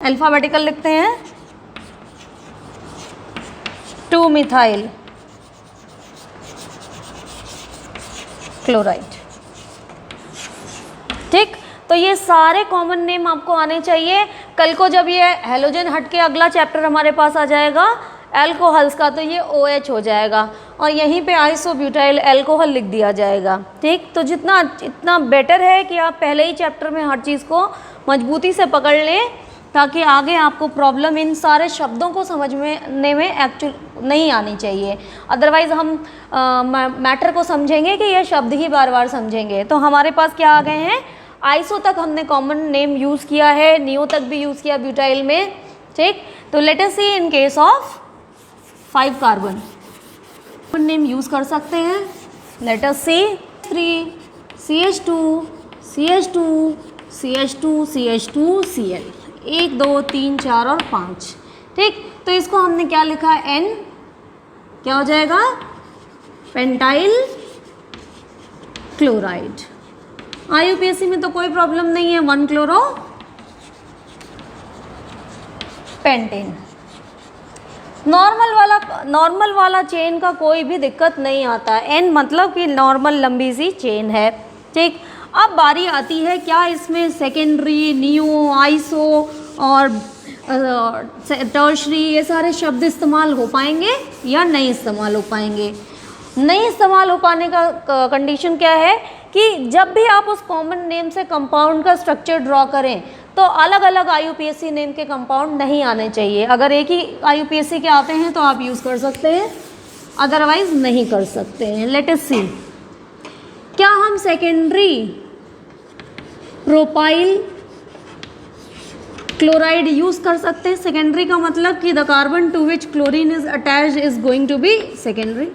Alphabetical लिखते हैं, 2 methyl chloride. ठीक, तो ये सारे कॉमन नेम आपको आने चाहिए। कल को जब ये हेलोजन हट के अगला चैप्टर हमारे पास आ जाएगा एल्कोहल्स का, तो ये OH हो जाएगा और यहीं पे आइसोब्यूटाइल एल्कोहल लिख दिया जाएगा। ठीक, तो जितना इतना बेटर है कि आप पहले ही चैप्टर में हर चीज़ को मजबूती से पकड़ लें, ताकि आगे आपको प्रॉब्लम इन सारे शब्दों को समझने में एक्चुअल नहीं आनी चाहिए। अदरवाइज़ हम मैटर को समझेंगे कि ये शब्द ही बार बार समझेंगे। तो हमारे पास क्या आ गए हैं, आइसो तक हमने कॉमन नेम यूज़ किया है, नियो तक भी यूज़ किया ब्यूटाइल में। ठीक, तो let us see in case of 5 carbon common name use कर सकते हैं। लेट अस सी 3 CH2 CH2 CH2 CH2 Cl, 1 2 3 4 और 5। ठीक, तो इसको हमने क्या लिखा है, N क्या हो जाएगा, पेंटाइल क्लोराइड। IUPAC में तो कोई प्रॉब्लम नहीं है, 1 क्लोरो पेंटेन। नॉर्मल वाला चेन का कोई भी दिक्कत नहीं आता। N मतलब कि नॉर्मल लंबी सी चेन है। ठीक, अब बारी आती है क्या इसमें सेकेंडरी, नियो, आइसो और टर्शरी ये सारे शब्द इस्तेमाल हो पाएंगे या नहीं इस्तेमाल हो पाएंगे। नहीं इस्तेमाल हो पाने का कंडीशन क्या है कि जब भी आप उस कॉमन नेम से कंपाउंड का स्ट्रक्चर ड्रॉ करें तो अलग अलग IUPAC नेम के कंपाउंड नहीं आने चाहिए। अगर एक ही IUPAC के आते हैं तो आप यूज़ कर सकते हैं, अदरवाइज नहीं कर सकते हैं। लेट अस सी, क्या हम सेकेंडरी प्रोपाइल क्लोराइड यूज़ कर सकते हैं। सेकेंडरी का मतलब कि the carbon to which chlorine is attached is going to be secondary.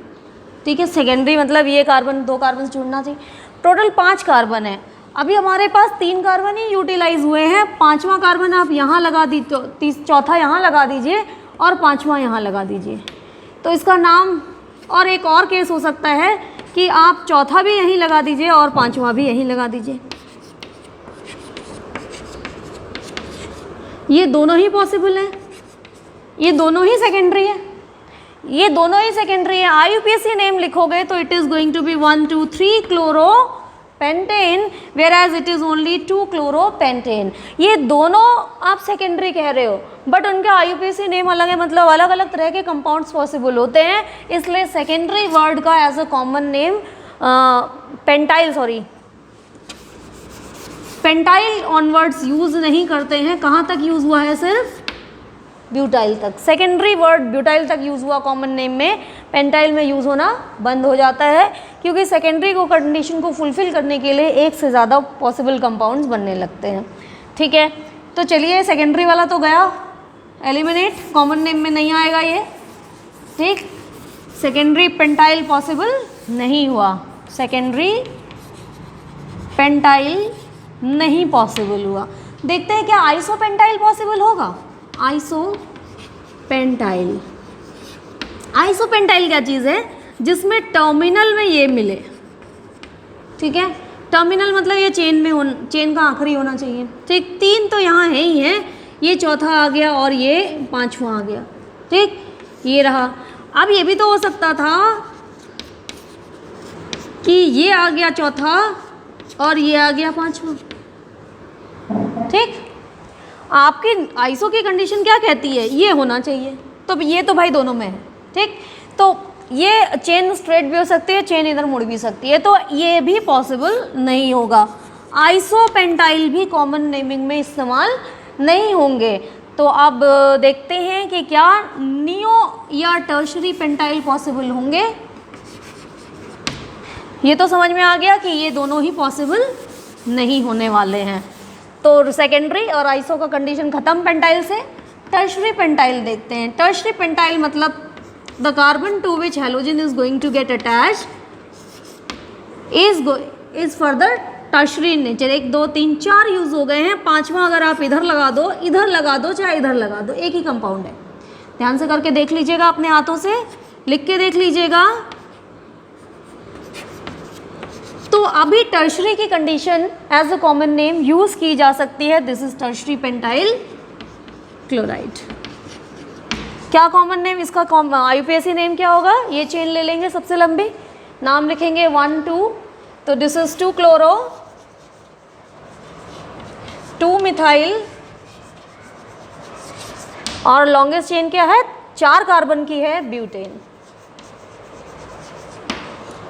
ठीक है, सेकेंडरी मतलब ये कार्बन, 2 कार्बन जुड़ना चाहिए। टोटल 5 कार्बन है, अभी हमारे पास 3 कार्बन ही यूटिलाइज हुए हैं। 5वां कार्बन आप यहाँ लगा दी, तो चौथा यहाँ लगा दीजिए और 5वां यहाँ लगा दीजिए। तो इसका नाम, और एक और केस हो सकता है कि आप चौथा भी यहीं लगा दीजिए और 5वां भी यहीं लगा दीजिए। ये दोनों ही पॉसिबल है, ये दोनों ही सेकेंडरी है, ये दोनों ही सेकेंडरी है। IUPAC नेम लिखोगे तो it is going to be 1 2 3 chloro pentane, whereas it is only 2 chloro pentane. ये दोनों आप सेकेंडरी कह रहे हो, बट उनके IUPAC नेम अलग है, मतलब अलग अलग तरह के कंपाउंड्स पॉसिबल होते हैं। इसलिए सेकेंडरी वर्ड का as a common name pentyl onwards use नहीं करते हैं। कहाँ तक यूज़ हुआ है, सिर्फ ब्यूटाइल तक। सेकेंडरी वर्ड ब्यूटाइल तक यूज़ हुआ कॉमन नेम में, पेंटाइल में यूज़ होना बंद हो जाता है, क्योंकि सेकेंडरी को कंडीशन को फुलफिल करने के लिए एक से ज़्यादा पॉसिबल कंपाउंड्स बनने लगते हैं। ठीक है, तो चलिए सेकेंडरी वाला तो गया एलिमिनेट, कॉमन नेम में नहीं आएगा ये। ठीक, सेकेंडरी पेंटाइल पॉसिबल नहीं हुआ, सेकेंडरी पेंटाइल नहीं पॉसिबल हुआ। देखते हैं क्या आइसोपेंटाइल पॉसिबल होगा। आइसोपेंटाइल, आइसोपेंटाइल क्या चीज़ है, जिसमें टर्मिनल में ये मिले। ठीक है, टर्मिनल मतलब ये चेन का आखिरी होना चाहिए। ठीक, 3 तो यहाँ है ही है, ये चौथा आ गया और ये 5वां आ गया। ठीक, ये रहा। अब ये भी तो हो सकता था कि ये आ गया चौथा और ये आ गया 5वां। ठीक, आपकी आइसो की कंडीशन क्या कहती है, ये होना चाहिए, तो ये तो भाई दोनों में है। ठीक, तो ये चेन स्ट्रेट भी हो सकती है, चेन इधर मुड़ भी सकती है, तो ये भी पॉसिबल नहीं होगा। आइसोपेंटाइल भी कॉमन नेमिंग में इस्तेमाल नहीं होंगे। तो अब देखते हैं कि क्या नियो या टर्शरी पेंटाइल पॉसिबल होंगे। ये तो समझ में आ गया कि ये दोनों ही पॉसिबल नहीं होने वाले हैं। तो सेकेंडरी और आइसो का कंडीशन खत्म पेंटाइल से। टर्शरी पेंटाइल देखते हैं। टर्शरी पेंटाइल मतलब the carbon to which halogen is going to get attach is further tertiary in nature. 1 2 3 4 use हो गए हैं, 5वां अगर आप इधर लगा दो चाहे इधर लगा दो, एक ही कंपाउंड है। ध्यान से करके देख लीजिएगा, अपने हाथों से लिख के देख लीजिएगा। तो अभी टर्शरी की condition as a common name use की जा सकती है। This is tertiary pentyl chloride. क्या कॉमन नेम इसका, IUPAC नेम क्या होगा? ये चेन ले लेंगे सबसे लंबी, नाम लिखेंगे 1 2, तो दिस इज 2 क्लोरो 2 मिथाइल, और लॉन्गेस्ट चेन क्या है? 4 कार्बन की है, ब्यूटेन।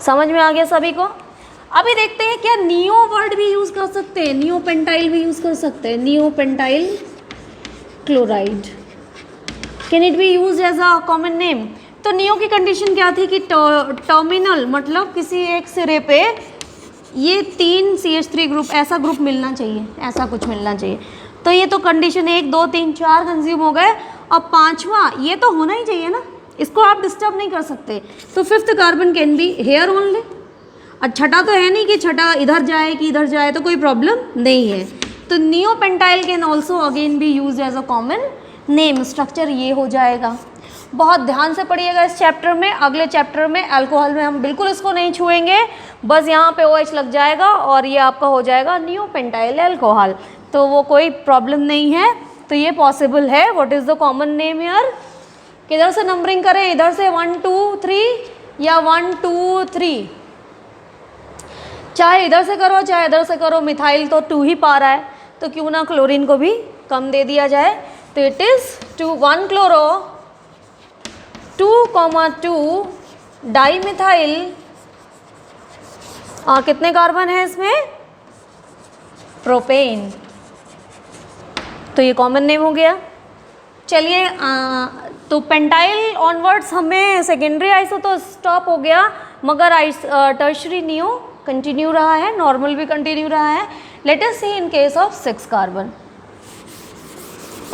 समझ में आ गया सभी को? अभी देखते हैं क्या नियो वर्ड भी यूज कर सकते हैं, नियो पेंटाइल भी यूज कर सकते हैं, neo pentyl chloride, can it be use as a common name? तो नियो की कंडीशन क्या थी कि टर्मिनल मतलब किसी एक सिरे पे ये 3 CH3 ग्रुप, ऐसा ग्रुप मिलना चाहिए, ऐसा कुछ मिलना चाहिए। तो ये तो कंडीशन 1 2 3 4 कंज्यूम हो गए, अब 5वां ये तो होना ही चाहिए ना, इसको आप डिस्टर्ब नहीं कर सकते। तो 5th carbon can be here only. और छठा तो है नहीं कि छठा इधर जाए कि इधर जाए, तो कोई प्रॉब्लम नहीं है। तो neo pentyl can also again be use as a common name. Structure ये हो जाएगा। बहुत ध्यान से पढ़िएगा इस चैप्टर में। अगले चैप्टर में अल्कोहल में हम बिल्कुल इसको नहीं छुएंगे, बस यहाँ पे OH लग जाएगा और ये आपका हो जाएगा नियो पेंटाइल अल्कोहल, तो वो कोई प्रॉब्लम नहीं है। तो ये पॉसिबल है। What is the common name here? किधर से नंबरिंग करें? इधर से 1 2 3 या 1 2 3, चाहे इधर से करो चाहे इधर से करो। मिथाइल तो 2 ही पा रहा है, तो क्यों ना क्लोरीन को भी कम दे दिया जाए। तो इट इज 1 क्लोरो 2,2 डाईमिथाइल, और कितने कार्बन है इसमें? प्रोपेन। तो ये कॉमन नेम हो गया। चलिए तो पेंटाइल ऑनवर्ड्स हमें सेकेंडरी आइसो तो स्टॉप हो गया, मगर टर्शरी नियो कंटिन्यू रहा है, नॉर्मल भी कंटिन्यू रहा है। Let us see in case of 6 carbon,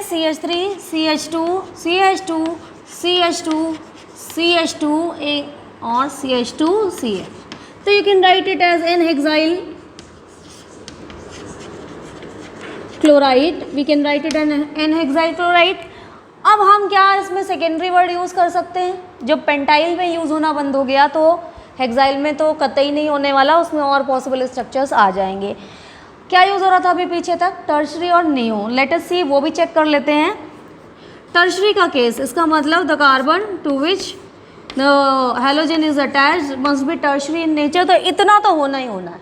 CH3 CH2 CH2 CH2 CH2 और CH2 CH। तो you can write it as N hexyl chloride, we can write it an N hexyl chloride. अब हम क्या इसमें सेकेंडरी वर्ड यूज़ कर सकते हैं? जब पेंटाइल में यूज़ होना बंद हो गया तो हेक्साइल में तो कतई नहीं होने वाला, उसमें और पॉसिबल स्ट्रक्चर्स आ जाएंगे। क्या यूज़ हो रहा था अभी पीछे तक? टर्शरी और नियो। लेट अस सी, वो भी चेक कर लेते हैं। टर्शरी का केस, इसका मतलब the carbon to which the halogen is attached must be tertiary in nature, तो इतना तो होना ही होना है।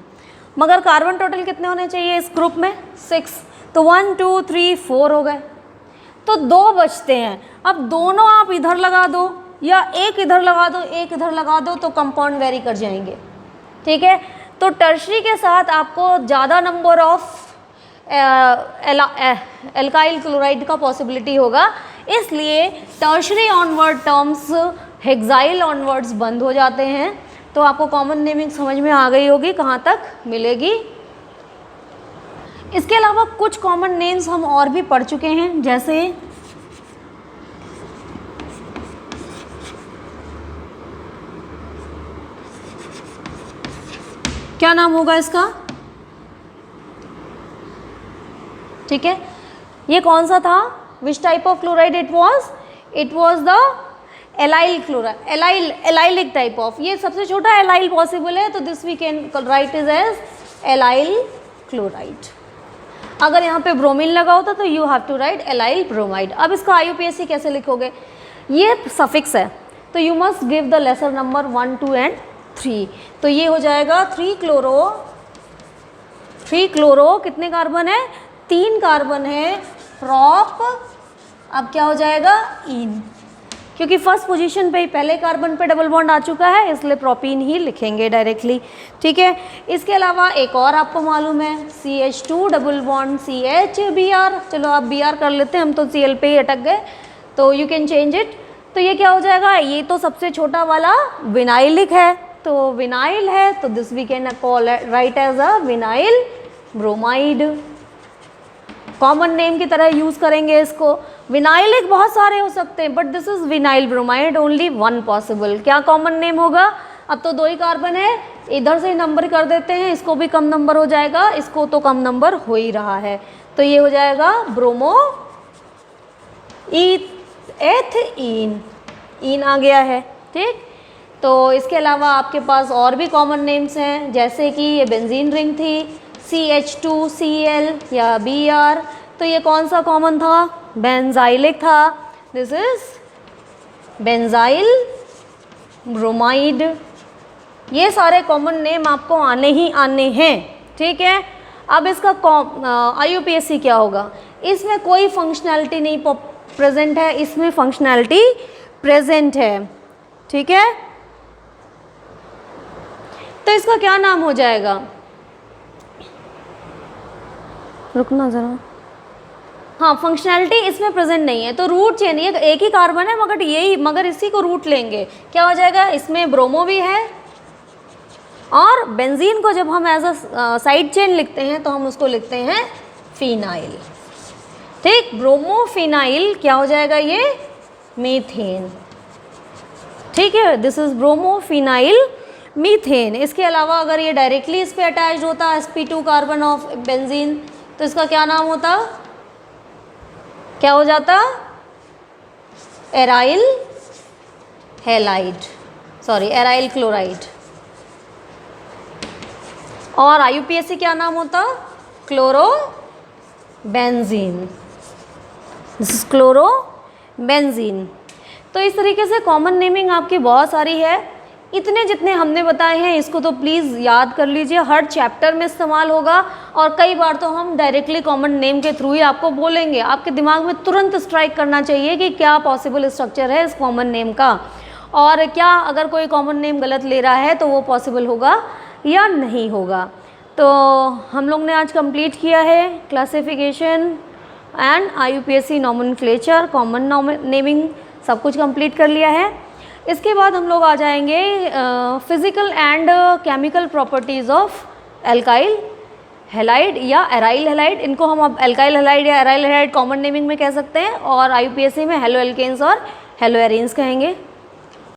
मगर कार्बन टोटल कितने होने चाहिए इस ग्रुप में? 6। तो 1 2 3 4 हो गए, तो 2 बचते हैं। अब दोनों आप इधर लगा दो या एक इधर लगा दो, एक इधर लगा दो, तो कंपाउंड वेरी कर जाएंगे। ठीक है, तो टर्शरी के साथ आपको ज़्यादा नंबर ऑफ एल्काइल क्लोराइड का पॉसिबिलिटी होगा, इसलिए tertiary onward terms hexyl onwards बंद हो जाते हैं। तो आपको कॉमन नेमिंग समझ में आ गई होगी कहाँ तक मिलेगी। इसके अलावा कुछ कॉमन नेम्स हम और भी पढ़ चुके हैं, जैसे क्या नाम होगा इसका? ठीक है, ये कौन सा था? Which type of chloride it was the allyl chloride, allylic type of. ये सबसे छोटा एलाइल पॉसिबल है, तो this we can write is as allyl chloride. अगर यहाँ पे ब्रोमीन लगा होता तो you have to write allyl bromide. अब इसका IUPAC कैसे लिखोगे? ये सफिक्स है, तो you must give the lesser number 1 2 and 3। तो ये हो जाएगा 3 क्लोरो कितने कार्बन है? 3 कार्बन है, प्रॉप। अब क्या हो जाएगा? इन, क्योंकि फर्स्ट पोजीशन पे ही पहले कार्बन पे डबल बॉन्ड आ चुका है, इसलिए प्रोपीन ही लिखेंगे डायरेक्टली। ठीक है, इसके अलावा एक और आपको मालूम है, CH2 double bond CH Br। चलो आप Br कर लेते हैं, हम तो Cl पे ही अटक गए, तो यू कैन चेंज इट। तो ये क्या हो जाएगा? ये तो सबसे छोटा वाला विनाइलिक है, तो विनाइल है, तो this we can call write as a vinyl bromide. Common name की तरह यूज़ करेंगे इसको। विनाइलिक बहुत सारे हो सकते हैं, but this is vinyl bromide, only 1 possible. क्या कॉमन नेम होगा? अब तो 2 ही कार्बन है, इधर से नंबर कर देते हैं, इसको भी कम नंबर हो जाएगा, इसको तो कम नंबर हो ही रहा है, तो ये हो जाएगा ब्रोमो एथीन। इन आ गया है। ठीक, तो इसके अलावा आपके पास और भी कॉमन नेम्स हैं, जैसे कि ये बेंजीन रिंग थी, CH2Cl या Br। तो ये कौन सा कॉमन था? बेंजाइलिक था, दिस इज बेंजाइल ब्रोमाइड। ये सारे कॉमन नेम आपको आने ही आने हैं, ठीक है। अब इसका IUPAC क्या होगा, इसमें कोई फंक्शनैलिटी नहीं प्रेजेंट है, इसमें फंक्शनैलिटी प्रेजेंट है, ठीक है। तो इसका क्या नाम हो जाएगा, रुकना ज़रा, हाँ फंक्शनैलिटी इसमें प्रेजेंट नहीं है तो रूट चेन, ये एक ही कार्बन है मगर इसी को रूट लेंगे, क्या हो जाएगा, इसमें ब्रोमो भी है और बेंजीन को जब हम एज अ साइड चेन लिखते हैं तो हम उसको लिखते हैं फिनाइल, ठीक। ब्रोमोफिनाइल क्या हो जाएगा, ये मीथेन, ठीक है। This is bromophenyl methane. इसके अलावा अगर ये डायरेक्टली इस पे अटैच होता sp2 कार्बन ऑफ बेंजीन तो इसका क्या नाम होता, क्या हो जाता, aryl halide, sorry aryl chloride. और IUPAC क्या नाम होता, chloro benzene, this is chloro benzene. तो इस तरीके से कॉमन नेमिंग आपकी बहुत सारी है। इतने जितने हमने बताए हैं इसको तो प्लीज़ याद कर लीजिए, हर चैप्टर में इस्तेमाल होगा और कई बार तो हम डायरेक्टली कॉमन नेम के थ्रू ही आपको बोलेंगे। आपके दिमाग में तुरंत स्ट्राइक करना चाहिए कि क्या पॉसिबल स्ट्रक्चर है इस कॉमन नेम का, और क्या अगर कोई कॉमन नेम गलत ले रहा है तो वो पॉसिबल होगा या नहीं होगा। तो हम लोग ने आज कंप्लीट किया है classification and IUPAC nomenclature, common naming, सब कुछ कंप्लीट कर लिया है। इसके बाद हम लोग आ जाएंगे physical and chemical properties of alkyl halide या एराइल हैलाइड। इनको हम अब एल्काइल हैलाइड या एराइल हैलाइड कॉमन नेमिंग में कह सकते हैं, और IUPAC में हेलो एल्केन्स और हेलो एरेन्स कहेंगे।